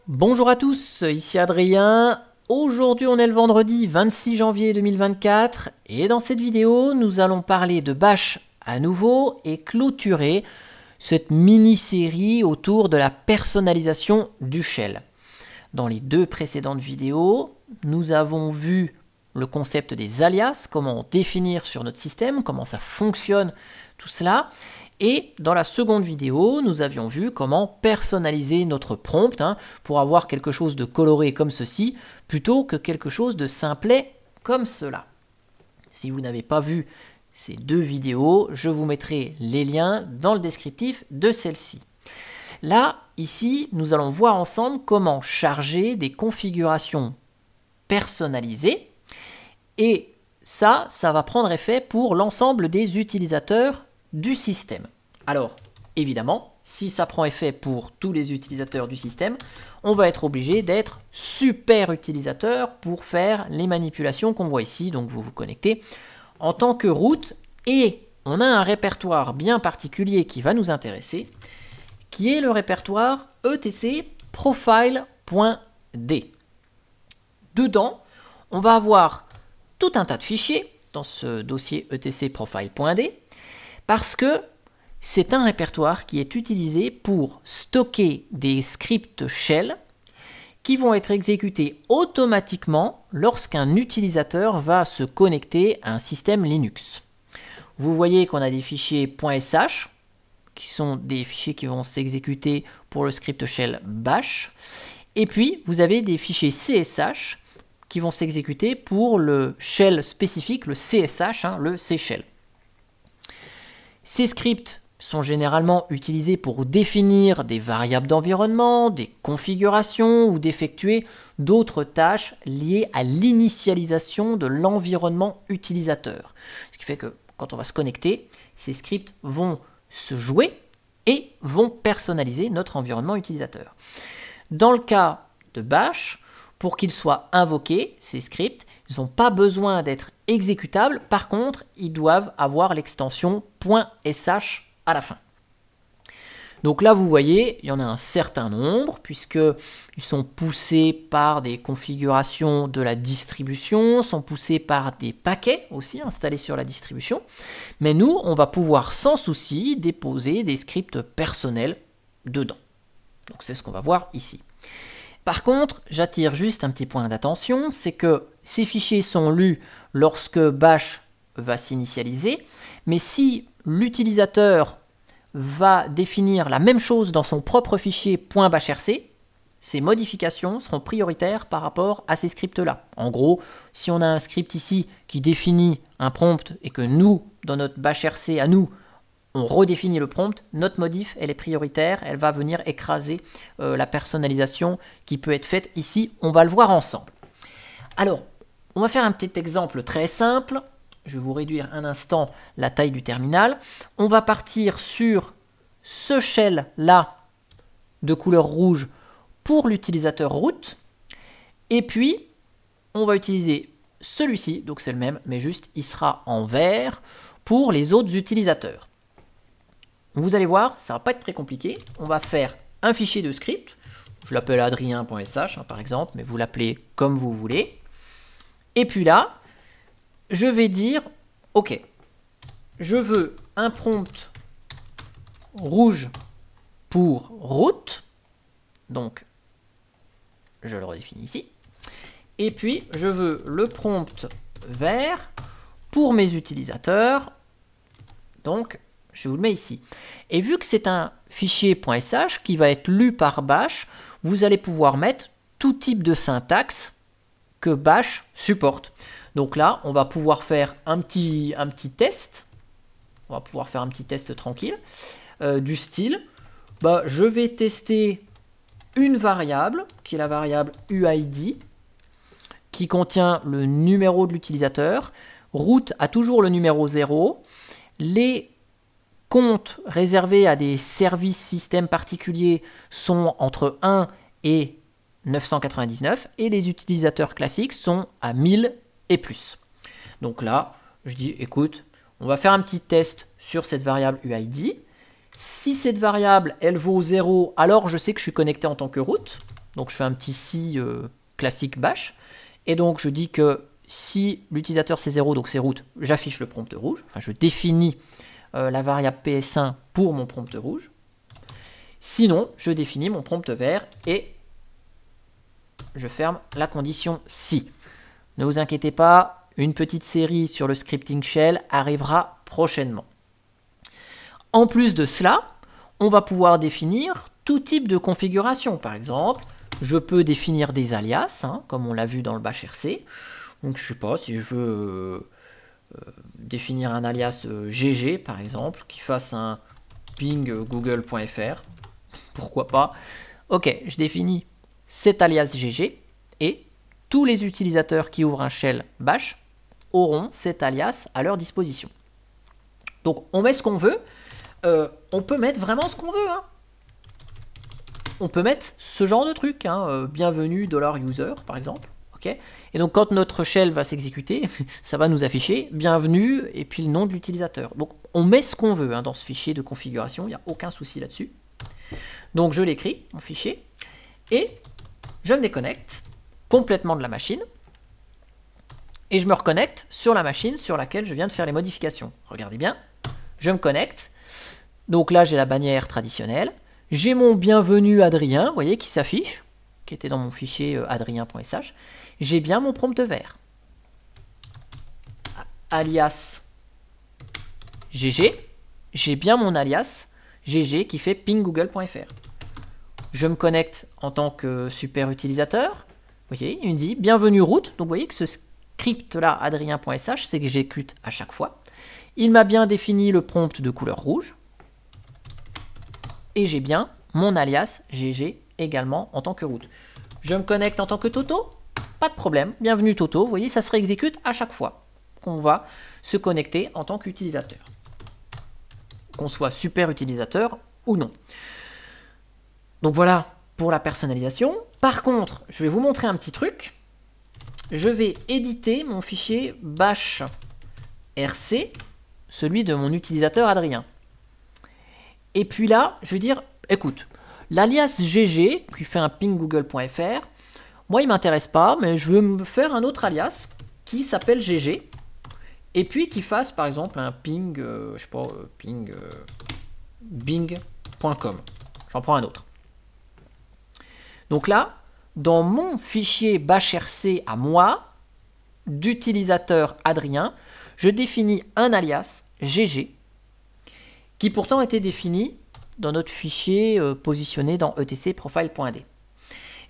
Bonjour à tous, ici Adrien. Aujourd'hui on est le vendredi 26 janvier 2024 et dans cette vidéo nous allons parler de Bash à nouveau et clôturer cette mini-série autour de la personnalisation du shell. Dans les deux précédentes vidéos, nous avons vu le concept des alias, comment définir sur notre système, comment ça fonctionne tout cela. Et dans la seconde vidéo, nous avions vu comment personnaliser notre prompt pour avoir quelque chose de coloré comme ceci, plutôt que quelque chose de simplet comme cela. Si vous n'avez pas vu ces deux vidéos, je vous mettrai les liens dans le descriptif de celle-ci. Là, ici, nous allons voir ensemble comment charger des configurations personnalisées. Et ça va prendre effet pour l'ensemble des utilisateurs du système. Alors, évidemment, si ça prend effet pour tous les utilisateurs du système, on va être obligé d'être super utilisateur pour faire les manipulations qu'on voit ici. Donc, vous vous connectez en tant que root et on a un répertoire bien particulier qui va nous intéresser, qui est le répertoire etc profile.d. Dedans, on va avoir tout un tas de fichiers dans ce dossier etc profile.d parce que c'est un répertoire qui est utilisé pour stocker des scripts shell qui vont être exécutés automatiquement lorsqu'un utilisateur va se connecter à un système Linux. Vous voyez qu'on a des fichiers .sh qui sont des fichiers qui vont s'exécuter pour le script shell bash. Et puis, vous avez des fichiers CSH qui vont s'exécuter pour le shell spécifique, le CSH, le C-shell. Ces scripts sont généralement utilisés pour définir des variables d'environnement, des configurations ou d'effectuer d'autres tâches liées à l'initialisation de l'environnement utilisateur. Ce qui fait que quand on va se connecter, ces scripts vont se jouer et vont personnaliser notre environnement utilisateur. Dans le cas de Bash, pour qu'ils soient invoqués, ces scripts, ils n'ont pas besoin d'être exécutables. Par contre, ils doivent avoir l'extension .sh à la fin. Donc là, vous voyez, il y en a un certain nombre, puisqu'ils sont poussés par des configurations de la distribution, sont poussés par des paquets aussi installés sur la distribution. Mais nous, on va pouvoir sans souci déposer des scripts personnels dedans. Donc c'est ce qu'on va voir ici. Par contre, j'attire juste un petit point d'attention, c'est que ces fichiers sont lus lorsque Bash va s'initialiser, mais si l'utilisateur va définir la même chose dans son propre fichier .bashrc, ces modifications seront prioritaires par rapport à ces scripts-là. En gros, si on a un script ici qui définit un prompt et que nous, dans notre bashrc à nous, on redéfinit le prompt, notre modif, elle est prioritaire, elle va venir écraser la personnalisation qui peut être faite ici. On va le voir ensemble. Alors, on va faire un petit exemple très simple. Je vais vous réduire un instant la taille du terminal. On va partir sur ce shell-là de couleur rouge pour l'utilisateur root. Et puis, on va utiliser celui-ci, donc c'est le même, mais juste il sera en vert pour les autres utilisateurs. Vous allez voir, ça ne va pas être très compliqué. On va faire un fichier de script. Je l'appelle adrien.sh par exemple, mais vous l'appelez comme vous voulez. Et puis là, je vais dire, ok, je veux un prompt rouge pour root. Donc, je le redéfinis ici. Et puis, je veux le prompt vert pour mes utilisateurs. Donc, je vous le mets ici. Et vu que c'est un fichier .sh qui va être lu par Bash, vous allez pouvoir mettre tout type de syntaxe que Bash supporte. Donc là, on va pouvoir faire un petit test. On va pouvoir faire un petit test tranquille du style. Je vais tester une variable qui est la variable UID qui contient le numéro de l'utilisateur. Root a toujours le numéro 0. Les comptes réservés à des services système particuliers sont entre 1 et 999 et les utilisateurs classiques sont à 1000 et plus. Donc là, je dis, écoute, on va faire un petit test sur cette variable UID. Si cette variable, elle vaut 0, alors je sais que je suis connecté en tant que root. Donc je fais un petit si classique bash. Et donc je dis que si l'utilisateur c'est 0, donc c'est root, j'affiche le prompt rouge. Enfin, je définis la variable ps1 pour mon prompt rouge. Sinon, je définis mon prompt vert et je ferme la condition si. Ne vous inquiétez pas, une petite série sur le scripting shell arrivera prochainement. En plus de cela, on va pouvoir définir tout type de configuration. Par exemple, je peux définir des alias, hein, comme on l'a vu dans le bash RC. Donc je sais pas, si je veux définir un alias GG par exemple, qui fasse un ping google.fr, pourquoi pas. Ok, je définis cet alias GG et tous les utilisateurs qui ouvrent un shell bash auront cet alias à leur disposition. Donc on met ce qu'on veut, on peut mettre vraiment ce qu'on veut. Hein. On peut mettre ce genre de truc, hein, bienvenue $user par exemple. Okay. Et donc quand notre shell va s'exécuter, ça va nous afficher bienvenue et puis le nom de l'utilisateur. Donc on met ce qu'on veut hein, dans ce fichier de configuration, il n'y a aucun souci là-dessus. Donc je l'écris, mon fichier, et je me déconnecte complètement de la machine et je me reconnecte sur la machine sur laquelle je viens de faire les modifications. Regardez bien, je me connecte. Donc là j'ai la bannière traditionnelle, j'ai mon bienvenue Adrien, vous voyez, qui s'affiche, qui était dans mon fichier adrien.sh. J'ai bien mon prompt vert. Alias GG. J'ai bien mon alias GG qui fait ping google.fr. Je me connecte en tant que super utilisateur. Vous voyez, il me dit bienvenue root. Donc vous voyez que ce script là, adrien.sh, s'exécute à chaque fois. Il m'a bien défini le prompt de couleur rouge. Et j'ai bien mon alias GG également en tant que root. Je me connecte en tant que Toto, pas de problème, bienvenue Toto, vous voyez, ça se réexécute à chaque fois qu'on va se connecter en tant qu'utilisateur. Qu'on soit super utilisateur ou non. Donc voilà pour la personnalisation. Par contre, je vais vous montrer un petit truc. Je vais éditer mon fichier bash rc, celui de mon utilisateur Adrien. Et puis là, je vais dire, écoute, l'alias GG, qui fait un ping google.fr, moi il m'intéresse pas, mais je veux me faire un autre alias qui s'appelle GG, et puis qui fasse par exemple un ping, je sais pas, ping bing.com. J'en prends un autre. Donc là, dans mon fichier bashrc à moi, d'utilisateur Adrien, je définis un alias GG, qui pourtant était défini dans notre fichier positionné dans etc profile.d.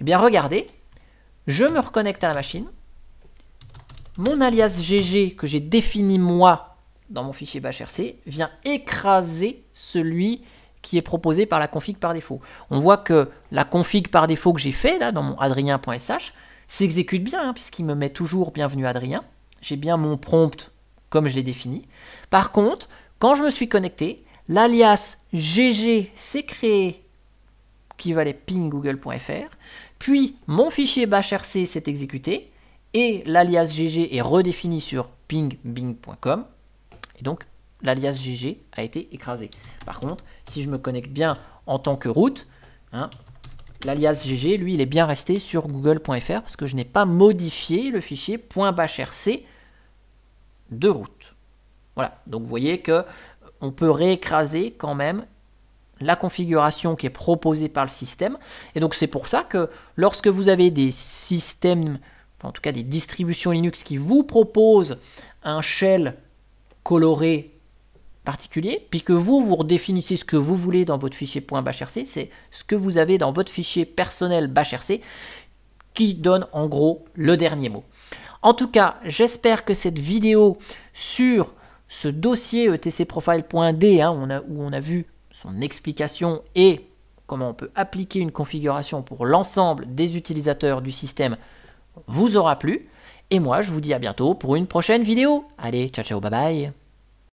Eh bien regardez, je me reconnecte à la machine, mon alias GG que j'ai défini moi dans mon fichier bashrc vient écraser celui qui est proposé par la config par défaut. On voit que la config par défaut que j'ai fait là dans mon adrien.sh s'exécute bien, hein, puisqu'il me met toujours bienvenue Adrien. J'ai bien mon prompt comme je l'ai défini. Par contre, quand je me suis connecté, l'alias GG s'est créé qui valait ping google.fr, puis mon fichier bashrc s'est exécuté et l'alias GG est redéfini sur ping bing.com et donc l'alias GG a été écrasé. Par contre, si je me connecte bien en tant que root, hein, l'alias GG, lui, il est bien resté sur google.fr parce que je n'ai pas modifié le fichier .bashrc de root. Voilà, donc vous voyez que on peut réécraser quand même la configuration qui est proposée par le système. Et donc c'est pour ça que lorsque vous avez des systèmes, enfin, en tout cas des distributions Linux qui vous proposent un shell coloré particulier, puis que vous redéfinissez ce que vous voulez dans votre fichier .bashrc, c'est ce que vous avez dans votre fichier personnel bashrc qui donne en gros le dernier mot. En tout cas, j'espère que cette vidéo sur ce dossier etcprofile.d, hein, où on a vu son explication et comment on peut appliquer une configuration pour l'ensemble des utilisateurs du système vous aura plu. Et moi, je vous dis à bientôt pour une prochaine vidéo. Allez, ciao, ciao, bye bye.